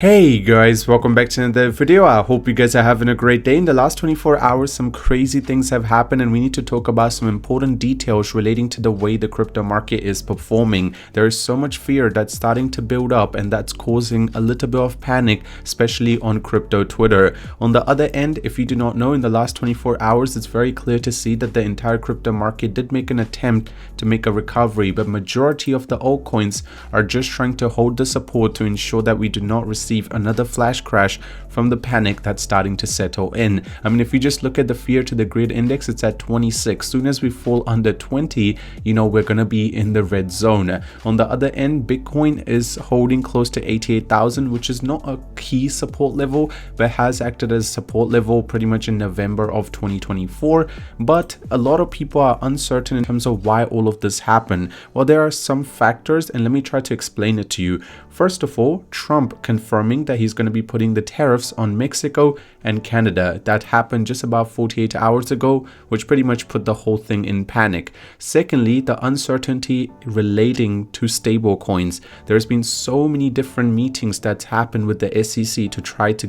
Hey guys, welcome back to another video. I hope you guys are having a great day. In the last 24 hours, some crazy things have happened and we need to talk about some important details relating to the way the crypto market is performing. There is so much fear that's starting to build up and that's causing a little bit of panic, especially on crypto Twitter. On the other end, if you do not know, in the last 24 hours, it's very clear to see that the entire crypto market did make an attempt to make a recovery, but majority of the altcoins are just trying to hold the support to ensure that we do not receive another flash crash from the panic that's starting to settle in. I mean, if you just look at the fear to the grid index, it's at 26. Soon as we fall under 20, we're going to be in the red zone. On the other end, Bitcoin is holding close to 88,000, which is not a key support level, but has acted as support level pretty much in November of 2024. But a lot of people are uncertain in terms of why all of this happened. Well, there are some factors, and let me try to explain it to you. First of all, Trump confirming that he's going to be putting the tariffs on Mexico and Canada. That happened just about 48 hours ago, which pretty much put the whole thing in panic. Secondly, the uncertainty relating to stablecoins. There's been so many different meetings that's happened with the SEC to try to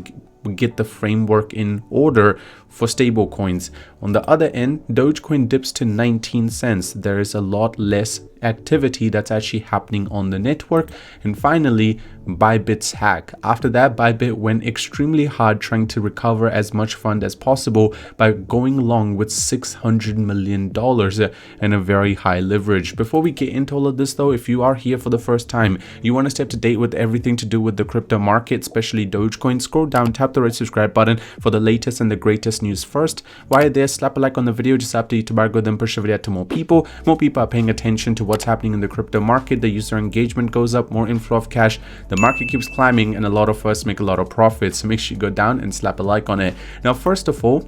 get the framework in order for stablecoins. On the other end, Dogecoin dips to 19 cents. There is a lot less activity that's actually happening on the network. And finally, Bybit's hack. After that, Bybit went extremely hard trying to recover as much fund as possible by going long with $600 million and a very high leverage. Before we get into all of this though, if you are here for the first time, you want to stay up to date with everything to do with the crypto market, especially Dogecoin, scroll down, tap the red subscribe button for the latest and the greatest news first. While there, slap a like on the video, just after you to then push the video to more people. More people are paying attention to what's happening in the crypto market. The user engagement goes up, more inflow of cash, the market keeps climbing, and a lot of us make a lot of profits. So make sure you go down and slap a like on it. Now, first of all,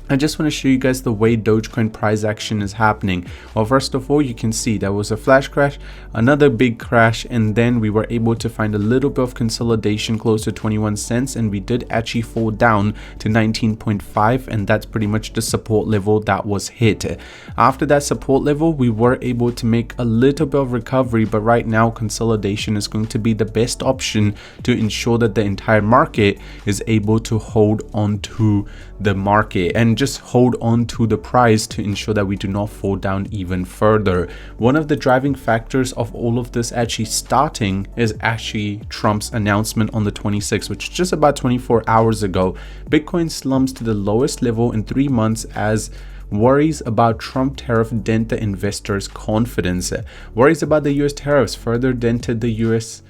I just want to show you guys the way Dogecoin price action is happening. Well, first of all, you can see there was a flash crash, another big crash, and then we were able to find a little bit of consolidation close to 21 cents, and we did actually fall down to 19.5, and that's pretty much the support level that was hit. After that support level, we were able to make a little bit of recovery, but right now consolidation is going to be the best option to ensure that the entire market is able to hold on to the market and just hold on to the price to ensure that we do not fall down even further. One of the driving factors of all of this actually starting is actually Trump's announcement on the 26th, which is just about 24 hours ago. Bitcoin slumps to the lowest level in 3 months as worries about Trump tariff dent the investors' confidence. Worries about the US tariffs further dented the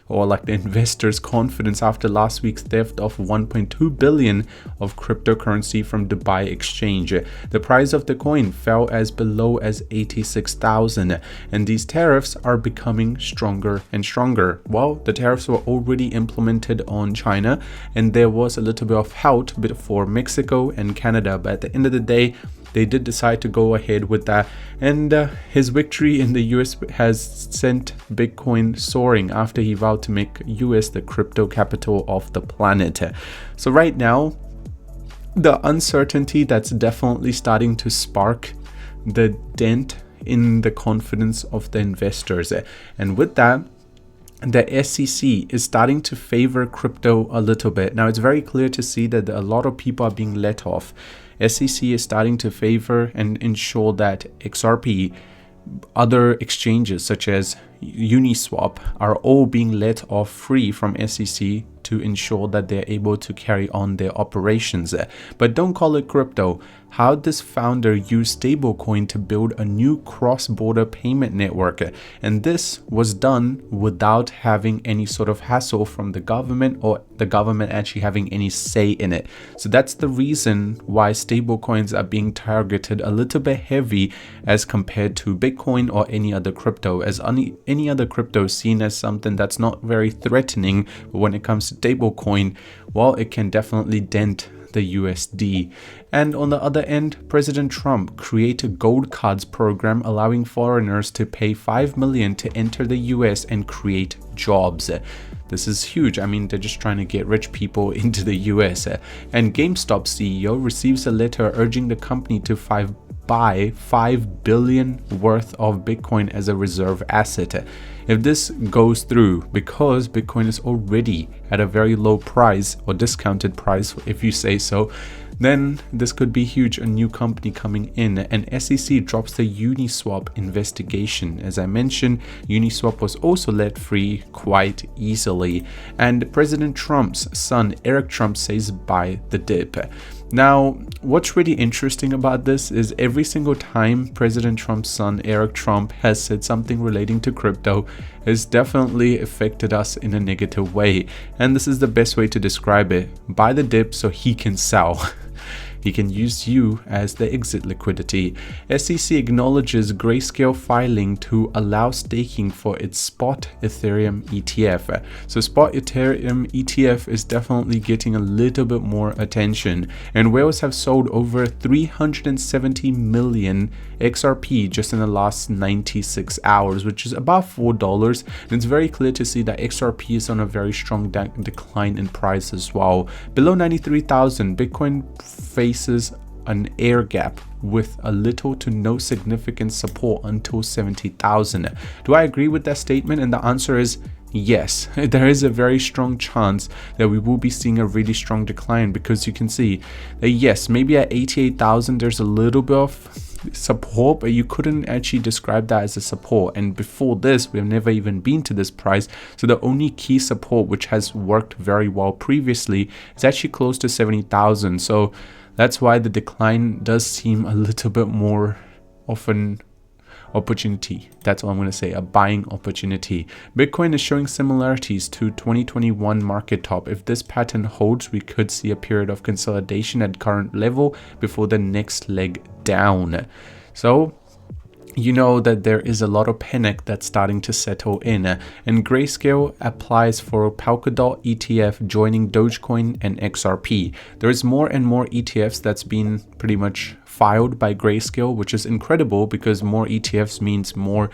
the investors' confidence after last week's theft of 1.2 billion of cryptocurrency from Dubai exchange. The price of the coin fell as below as 86,000, and these tariffs are becoming stronger and stronger. Well, the tariffs were already implemented on China, and there was a little bit of help for Mexico and Canada, but at the end of the day, they did decide to go ahead with that, and his victory in the US has sent Bitcoin soaring after he vowed to make US the crypto capital of the planet. So right now, the uncertainty that's definitely starting to spark the dent in the confidence of the investors, and with that, the SEC is starting to favor crypto a little bit. Now, it's very clear to see that a lot of people are being let off. SEC is starting to favor and ensure that XRP, other exchanges such as Uniswap, are all being let off free from SEC to ensure that they're able to carry on their operations. But don't call it crypto. How this founder used stablecoin to build a new cross-border payment network, and this was done without having any sort of hassle from the government or the government actually having any say in it. So that's the reason why stablecoins are being targeted a little bit heavy as compared to Bitcoin or any other crypto, as any other crypto is seen as something that's not very threatening. But when it comes to stablecoin, well, it can definitely dent the USD. And on the other end, President Trump created a gold cards program allowing foreigners to pay $5 million to enter the US and create jobs. This is huge. I mean, they're just trying to get rich people into the US. And GameStop CEO receives a letter urging the company to buy 5 billion worth of Bitcoin as a reserve asset. If this goes through, because Bitcoin is already at a very low price or discounted price, if you say so, then this could be huge. A new company coming in, and SEC drops the Uniswap investigation. As I mentioned, Uniswap was also let free quite easily, and President Trump's son Eric Trump says buy the dip. Now, what's really interesting about this is every single time President Trump's son Eric Trump has said something relating to crypto, has definitely affected us in a negative way, and this is the best way to describe it: buy the dip so he can sell. He can use you as the exit liquidity. SEC acknowledges Grayscale filing to allow staking for its spot Ethereum ETF. So spot Ethereum ETF is definitely getting a little bit more attention, and whales have sold over 370 million XRP just in the last 96 hours, which is about $4. And it's very clear to see that XRP is on a very strong decline in price as well. Below 93,000, Bitcoin faces an air gap with a little to no significant support until 70,000. Do I agree with that statement? And the answer is yes. There is a very strong chance that we will be seeing a really strong decline, because you can see that yes, maybe at 88,000 there's a little bit of support, but you couldn't actually describe that as a support, and before this we've never even been to this price. So the only key support which has worked very well previously is actually close to 70,000. So that's why the decline does seem a little bit more of an opportunity. That's all I'm going to say, a buying opportunity. Bitcoin is showing similarities to 2021 market top. If this pattern holds, we could see a period of consolidation at current level before the next leg down. So you know that there is a lot of panic that's starting to settle in, and Grayscale applies for Polkadot ETF joining Dogecoin and XRP. There is more and more ETFs that's been pretty much filed by Grayscale, which is incredible, because more ETFs means more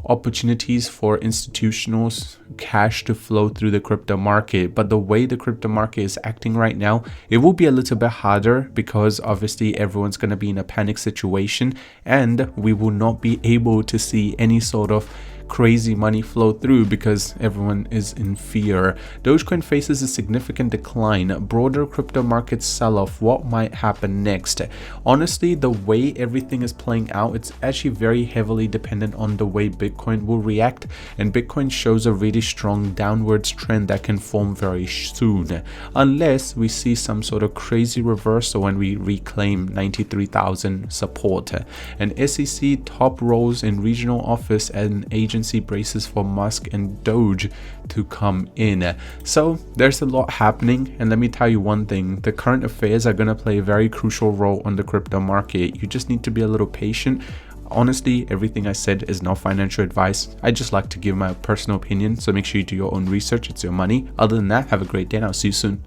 opportunities for institutionals cash to flow through the crypto market. But the way the crypto market is acting right now, it will be a little bit harder, because obviously everyone's going to be in a panic situation, and we will not be able to see any sort of crazy money flow through because everyone is in fear. Dogecoin faces a significant decline. Broader crypto market sell-off. What might happen next? Honestly, the way everything is playing out, it's actually very heavily dependent on the way Bitcoin will react, and Bitcoin shows a really strong downwards trend that can form very soon, unless we see some sort of crazy reversal and we reclaim 93,000 support. And SEC top roles in regional office and agency braces for Musk and Doge to come in. So there's a lot happening, and let me tell you one thing: the current affairs are going to play a very crucial role on the crypto market. You just need to be a little patient. Honestly, everything I said is not financial advice. I just like to give my personal opinion, so make sure you do your own research. It's your money. Other than that, have a great day and I'll see you soon.